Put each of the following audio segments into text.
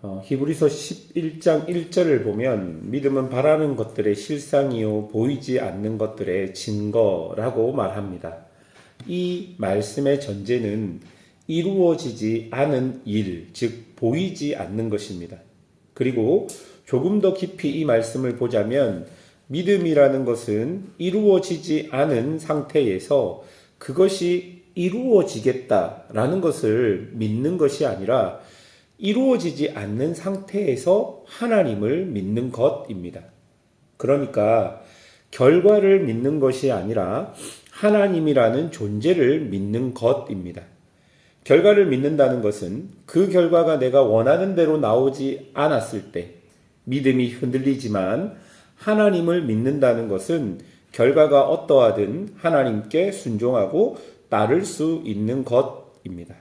히브리서 11장 1절을 보면 믿음은 바라는 것들의 실상이요 보이지 않는 것들의 증거라고 말합니다. 이 말씀의 전제는 이루어지지 않은 일, 즉 보이지 않는 것입니다. 그리고 조금 더 깊이 이 말씀을 보자면 믿음이라는 것은 이루어지지 않은 상태에서 그것이 이루어지겠다라는 것을 믿는 것이 아니라 이루어지지 않는 상태에서 하나님을 믿는 것입니다. 그러니까 결과를 믿는 것이 아니라 하나님이라는 존재를 믿는 것입니다. 결과를 믿는다는 것은 그 결과가 내가 원하는 대로 나오지 않았을 때 믿음이 흔들리지만, 하나님을 믿는다는 것은 결과가 어떠하든 하나님께 순종하고 따를 수 있는 것입니다.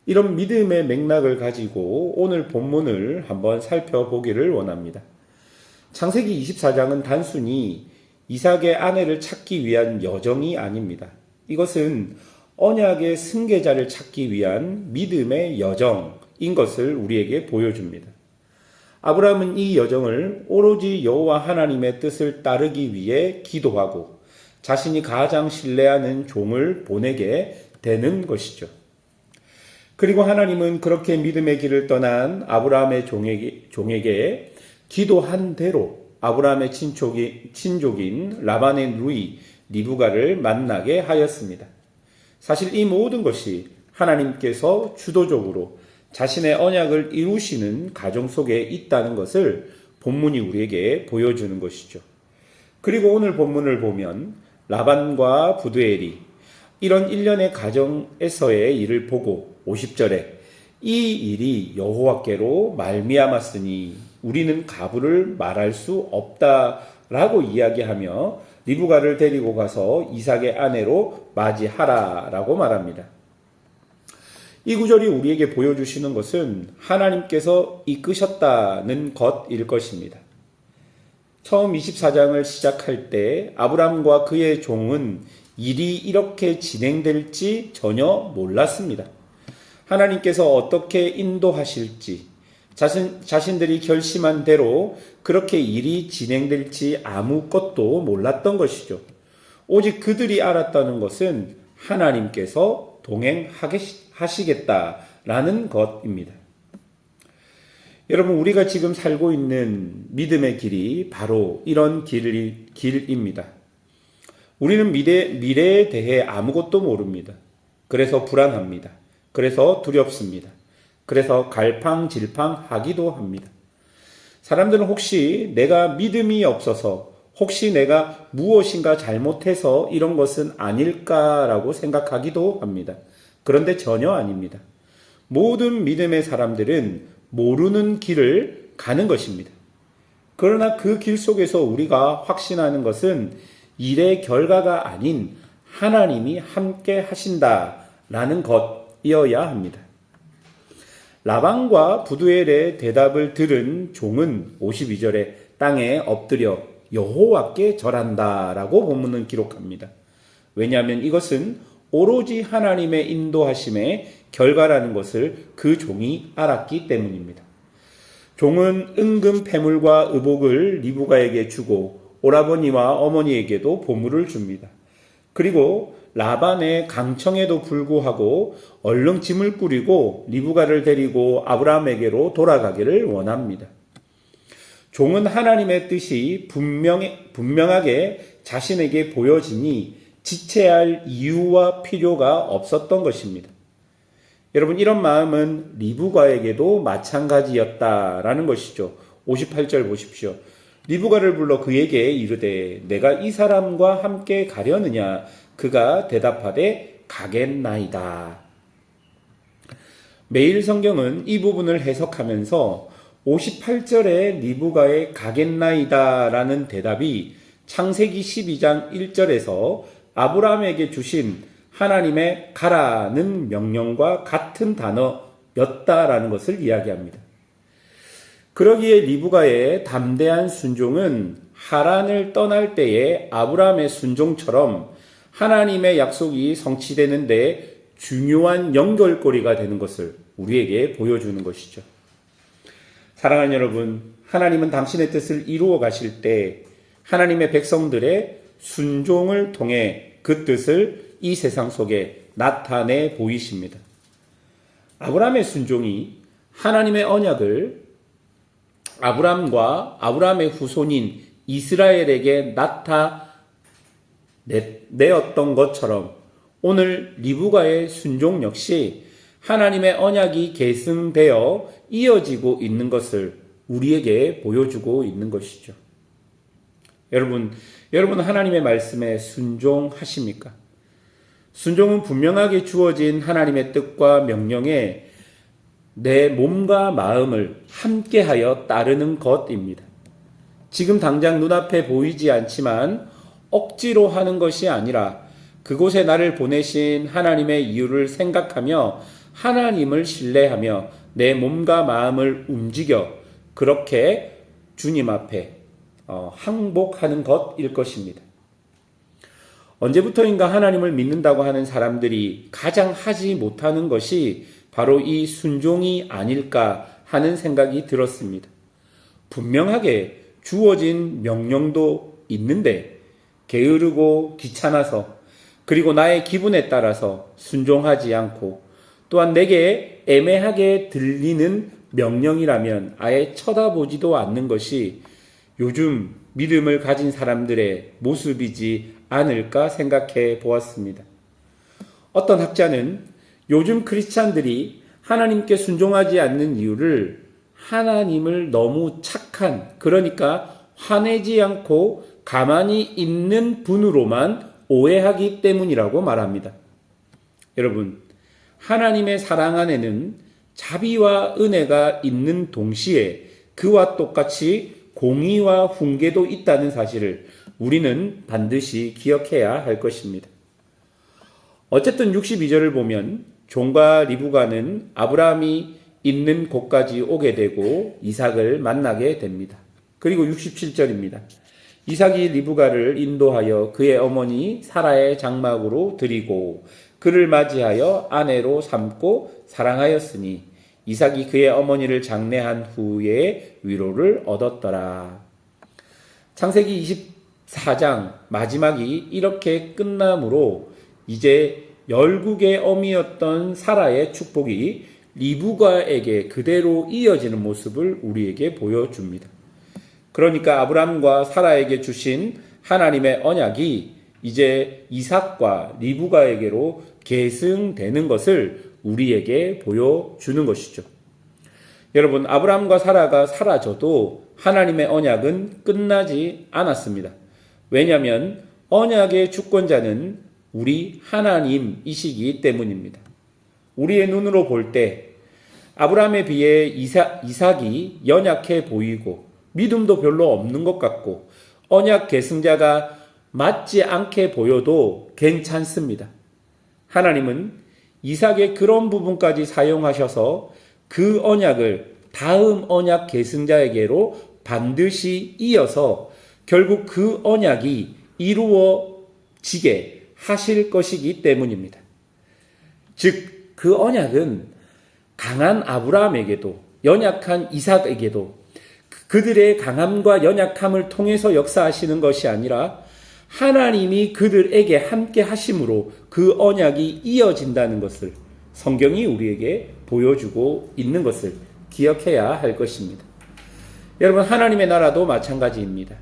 이런 믿음의 맥락을 가지고 오늘 본문을 한번 살펴보기를 원합니다. 창세기 24장은 단순히 이삭의 아내를 찾기 위한 여정이 아닙니다. 이것은 언약의 승계자를 찾기 위한 믿음의 여정인 것을 우리에게 보여줍니다. 아브라함은 이 여정을 오로지 여호와 하나님의 뜻을 따르기 위해 기도하고 자신이 가장 신뢰하는 종을 보내게 되는 것이죠. 그리고 하나님은 그렇게 믿음의 길을 떠난 아브라함의 종에게 기도한 대로 아브라함의 친족인 라반의 누이 리브가를 만나게 하였습니다. 사실 이 모든 것이 하나님께서 주도적으로 자신의 언약을 이루시는 가정 속에 있다는 것을 본문이 우리에게 보여주는 것이죠. 그리고 오늘 본문을 보면 라반과 부두엘이 이런 일련의 가정에서의 일을 보고 50절에 이 일이 여호와께로 말미암았으니 우리는 가부를 말할 수 없다라고 이야기하며 리브가를 데리고 가서 이삭의 아내로 맞이하라라고 말합니다. 이 구절이 우리에게 보여주시는 것은 하나님께서 이끄셨다는 것일 것입니다. 처음 24장을 시작할 때 아브람과 그의 종은 일이 이렇게 진행될지 전혀 몰랐습니다. 하나님께서 어떻게 인도하실지, 자신들이 결심한 대로 그렇게 일이 진행될지 아무것도 몰랐던 것이죠. 오직 그들이 알았다는 것은 하나님께서 동행하시겠다라는 것입니다. 여러분, 우리가 지금 살고 있는 믿음의 길이 바로 이런 길입니다. 우리는 미래에 대해 아무것도 모릅니다. 그래서 불안합니다. 그래서 두렵습니다. 그래서 갈팡질팡하기도 합니다. 사람들은 혹시 내가 믿음이 없어서, 혹시 내가 무엇인가 잘못해서 이런 것은 아닐까라고 생각하기도 합니다. 그런데 전혀 아닙니다. 모든 믿음의 사람들은 모르는 길을 가는 것입니다. 그러나 그 길 속에서 우리가 확신하는 것은 일의 결과가 아닌 하나님이 함께 하신다라는 것이어야 합니다. 라반과 부두엘의 대답을 들은 종은 52절에 땅에 엎드려 여호와께 절한다라고 본문은 기록합니다. 왜냐하면 이것은 오로지 하나님의 인도하심의 결과라는 것을 그 종이 알았기 때문입니다. 종은 은금 패물과 의복을 리브가에게 주고 오라버니와 어머니에게도 보물을 줍니다. 그리고 라반의 강청에도 불구하고 얼른 짐을 꾸리고 리브가를 데리고 아브라함에게로 돌아가기를 원합니다. 종은 하나님의 뜻이 분명하게 자신에게 보여지니 지체할 이유와 필요가 없었던 것입니다. 여러분, 이런 마음은 리브가에게도 마찬가지였다라는 것이죠. 58절 보십시오. 리브가를 불러 그에게 이르되 내가 이 사람과 함께 가려느냐? 그가 대답하되 가겠나이다. 매일 성경은 이 부분을 해석하면서 58절에 리브가의 가겠나이다라는 대답이 창세기 12장 1절에서 아브라함에게 주신 하나님의 가라는 명령과 같은 단어였다라는 것을 이야기합니다. 그러기에 리브가의 담대한 순종은 하란을 떠날 때의 아브라함의 순종처럼 하나님의 약속이 성취되는데 중요한 연결고리가 되는 것을 우리에게 보여주는 것이죠. 사랑하는 여러분, 하나님은 당신의 뜻을 이루어 가실 때 하나님의 백성들의 순종을 통해 그 뜻을 이 세상 속에 나타내 보이십니다. 아브라함의 순종이 하나님의 언약을 아브라함과 아브라함의 후손인 이스라엘에게 나타내었던 것처럼 오늘 리브가의 순종 역시 하나님의 언약이 계승되어 이어지고 있는 것을 우리에게 보여주고 있는 것이죠. 여러분 하나님의 말씀에 순종하십니까? 순종은 분명하게 주어진 하나님의 뜻과 명령에 내 몸과 마음을 함께하여 따르는 것입니다. 지금 당장 눈앞에 보이지 않지만 억지로 하는 것이 아니라 그곳에 나를 보내신 하나님의 이유를 생각하며 하나님을 신뢰하며 내 몸과 마음을 움직여 그렇게 주님 앞에 항복하는 것일 것입니다. 언제부터인가 하나님을 믿는다고 하는 사람들이 가장 하지 못하는 것이 바로 이 순종이 아닐까 하는 생각이 들었습니다. 분명하게 주어진 명령도 있는데 게으르고 귀찮아서 그리고 나의 기분에 따라서 순종하지 않고 또한 내게 애매하게 들리는 명령이라면 아예 쳐다보지도 않는 것이 요즘 믿음을 가진 사람들의 모습이지 않을까 생각해 보았습니다. 어떤 학자는 요즘 크리스찬들이 하나님께 순종하지 않는 이유를 하나님을 너무 착한, 그러니까 화내지 않고 가만히 있는 분으로만 오해하기 때문이라고 말합니다. 여러분, 하나님의 사랑 안에는 자비와 은혜가 있는 동시에 그와 똑같이 공의와 훈계도 있다는 사실을 우리는 반드시 기억해야 할 것입니다. 어쨌든 62절을 보면 종과 리브가는 아브라함이 있는 곳까지 오게 되고 이삭을 만나게 됩니다. 그리고 67절입니다. 이삭이 리브가를 인도하여 그의 어머니 사라의 장막으로 들이고 그를 맞이하여 아내로 삼고 사랑하였으니 이삭이 그의 어머니를 장례한 후에 위로를 얻었더라. 창세기 24장 마지막이 이렇게 끝나므로 이제 열국의 어미였던 사라의 축복이 리브가에게 그대로 이어지는 모습을 우리에게 보여줍니다. 그러니까 아브람과 사라에게 주신 하나님의 언약이 이제 이삭과 리브가에게로 계승되는 것을 우리에게 보여주는 것이죠. 여러분, 아브람과 사라가 사라져도 하나님의 언약은 끝나지 않았습니다. 왜냐하면 언약의 주권자는 우리 하나님이시기 때문입니다. 우리의 눈으로 볼 때 아브라함에 비해 이삭이 연약해 보이고 믿음도 별로 없는 것 같고 언약 계승자가 맞지 않게 보여도 괜찮습니다. 하나님은 이삭의 그런 부분까지 사용하셔서 그 언약을 다음 언약 계승자에게로 반드시 이어서 결국 그 언약이 이루어지게 하실 것이기 때문입니다. 즉 그 언약은 강한 아브라함에게도 연약한 이삭에게도 그들의 강함과 연약함을 통해서 역사하시는 것이 아니라 하나님이 그들에게 함께 하심으로 그 언약이 이어진다는 것을 성경이 우리에게 보여주고 있는 것을 기억해야 할 것입니다. 여러분, 하나님의 나라도 마찬가지입니다.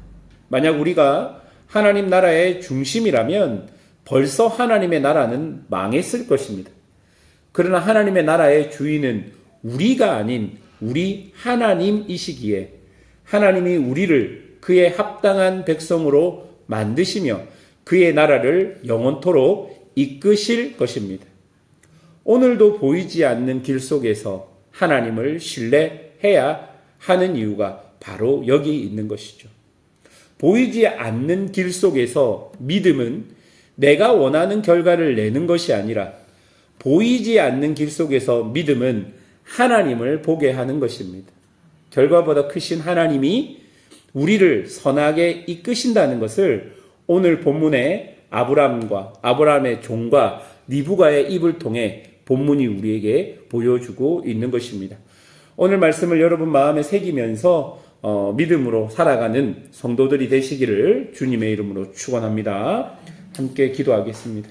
만약 우리가 하나님 나라의 중심이라면 벌써 하나님의 나라는 망했을 것입니다. 그러나 하나님의 나라의 주인은 우리가 아닌 우리 하나님이시기에 하나님이 우리를 그의 합당한 백성으로 만드시며 그의 나라를 영원토록 이끄실 것입니다. 오늘도 보이지 않는 길 속에서 하나님을 신뢰해야 하는 이유가 바로 여기 있는 것이죠. 보이지 않는 길 속에서 믿음은 내가 원하는 결과를 내는 것이 아니라 보이지 않는 길 속에서 믿음은 하나님을 보게 하는 것입니다. 결과보다 크신 하나님이 우리를 선하게 이끄신다는 것을 오늘 본문의 아브람과 아브람의 종과 리브가의 입을 통해 본문이 우리에게 보여주고 있는 것입니다. 오늘 말씀을 여러분 마음에 새기면서 믿음으로 살아가는 성도들이 되시기를 주님의 이름으로 축원합니다. 함께 기도하겠습니다.